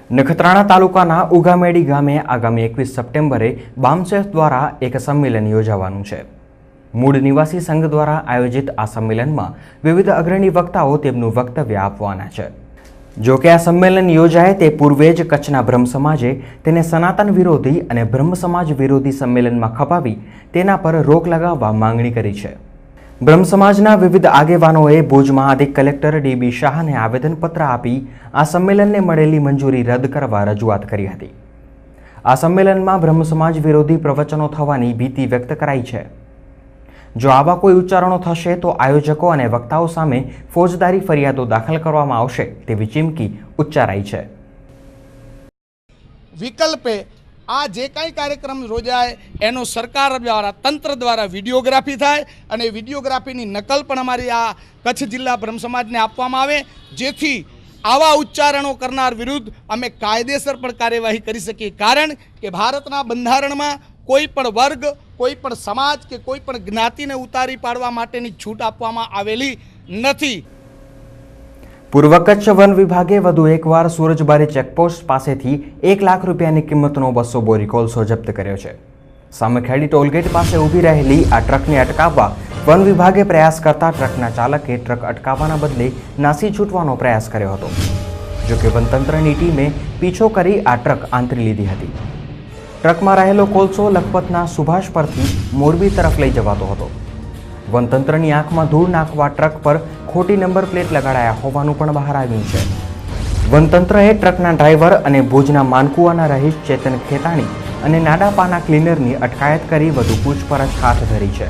નખત્રાણા તાલુકાના ઉગામેડી ગામે આગામી 21 સપ્ટેમ્બરે બામસેફ દ્વારા એક સંમેલન યોજાવાનું છે। મૂળ નિવાસી સંઘ દ્વારા આયોજિત આ સંમેલનમાં વિવિધ અગ્રણી વક્તાઓ તેમનું વક્તવ્ય આપવાના છે। જો કે આ સંમેલન યોજાય તે પૂર્વે જ કચ્છના બ્રહ્મ સમાજે તેને સનાતન વિરોધી અને બ્રહ્મ સમાજ વિરોધી સંમેલનમાં ખપાવી તેના પર રોક લગાવવા માંગણી કરી છે। બ્રહ્મ સમાજના વિવિધ આગેવાનોએ ભુજમાં અધિક કલેક્ટર ડી.બી. શાહને આવેદનપત્ર આપી આ સંમેલનને મળેલી મંજૂરી રદ કરવા રજૂઆત કરી હતી। આ સંમેલનમાં બ્રહ્મ સમાજ વિરોધી પ્રવચનો થવાની ભીતિ વ્યક્ત કરાઈ છે। જો આવા કોઈ ઉચ્ચારણો થશે તો આયોજકો અને વક્તાઓ સામે ફોજદારી ફરિયાદો દાખલ કરવામાં આવશે તેવી ચીમકી ઉચ્ચારાઈ છે। વિકલ્પે આ જે કાંઈ કાર્યક્રમ યોજાય એનો સરકાર દ્વારા તંત્ર દ્વારા વિડીયોગ્રાફી થાય અને વિડીયોગ્રાફીની નકલ પણ અમારી આ કચ્છ જિલ્લા બ્રહ્મ સમાજને આપવામાં આવે, જેથી આવા ઉચ્ચારણો કરનાર વિરુદ્ધ અમે કાયદેસર પણ કાર્યવાહી કરી શકીએ। કારણ કે ભારતના બંધારણમાં કોઈ પણ વર્ગ, કોઈ પણ સમાજ કે કોઈ પણ જ્ઞાતિને ઉતારી પાડવા માટેની છૂટ આપવામાં આવેલી નથી। પૂર્વ કચ્છ વન વિભાગે વધુ એકવાર સુરજબારી ચેકપોસ્ટ પાસેથી 1 લાખ રૂપિયાની કિંમતનો 200 બોરી કોલસો જપ્ત કર્યો છે। સામખેડી ટોલગેટ પાસે ઊભી રહેલી આ ટ્રકને અટકાવવા વન વિભાગે પ્રયાસ કરતા ટ્રકના ચાલકે ટ્રક અટકાવવાના બદલે નાસી છૂટવાનો પ્રયાસ કર્યો હતો। જોકે વનતંત્રની ટીમે પીછો કરી આ ટ્રક આંતરી લીધી હતી। ટ્રકમાં રહેલો કોલસો લખપતના સુભાષ પરથી મોરબી તરફ લઈ જવાતો હતો। વનતંત્રની આંખમાં ધૂળ નાખવા ટ્રક પર ખોટી નંબર પ્લેટ લગાડાયા હોવાનું પણ બહાર આવ્યું છે। વનતંત્રએ ટ્રકના ડ્રાઈવર અને ભુજના માનકુવાના રહીશ ચેતન ખેતાણી અને નાડાપાના ક્લીનરની અટકાયત કરી વધુ પૂછપરછ હાથ ધરી છે।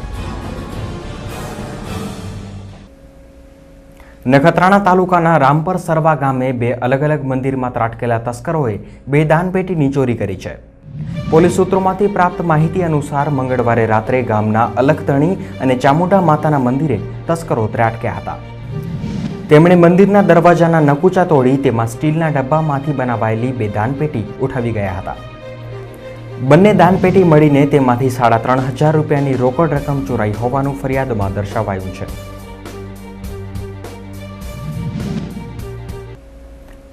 નખત્રાણા તાલુકાના રામપર સરવા ગામે 2 અલગ અલગ મંદિરમાં ત્રાટકેલા તસ્કરોએ 2 દાનપેટીની ચોરી કરી છે। પોલીસ સૂત્રોમાંથી પ્રાપ્ત માહિતી અનુસાર મંગળવારે રાત્રે ગામના અલખધણી અને ચામુંડા માતાના મંદિરે તસ્કરો ત્રાટક્યા હતા। તેમણે મંદિરના દરવાજાના નકુચા તોડી તેમાં સ્ટીલના ડબ્બામાંથી બનાવાયેલી 2 દાનપેટી ઉઠાવી ગયા હતા। બંને દાનપેટી મળીને તેમાંથી 3,500 રૂપિયાની રોકડ રકમ ચોરાઈ હોવાનું ફરિયાદમાં દર્શાવાયું છે।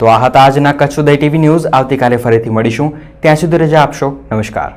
તો આ હતા આજના કચ્છ ઉદય ટીવી ન્યૂઝ। આવતીકાલે ફરીથી મળીશું, ત્યાં સુધી રજા આપશો। નમસ્કાર।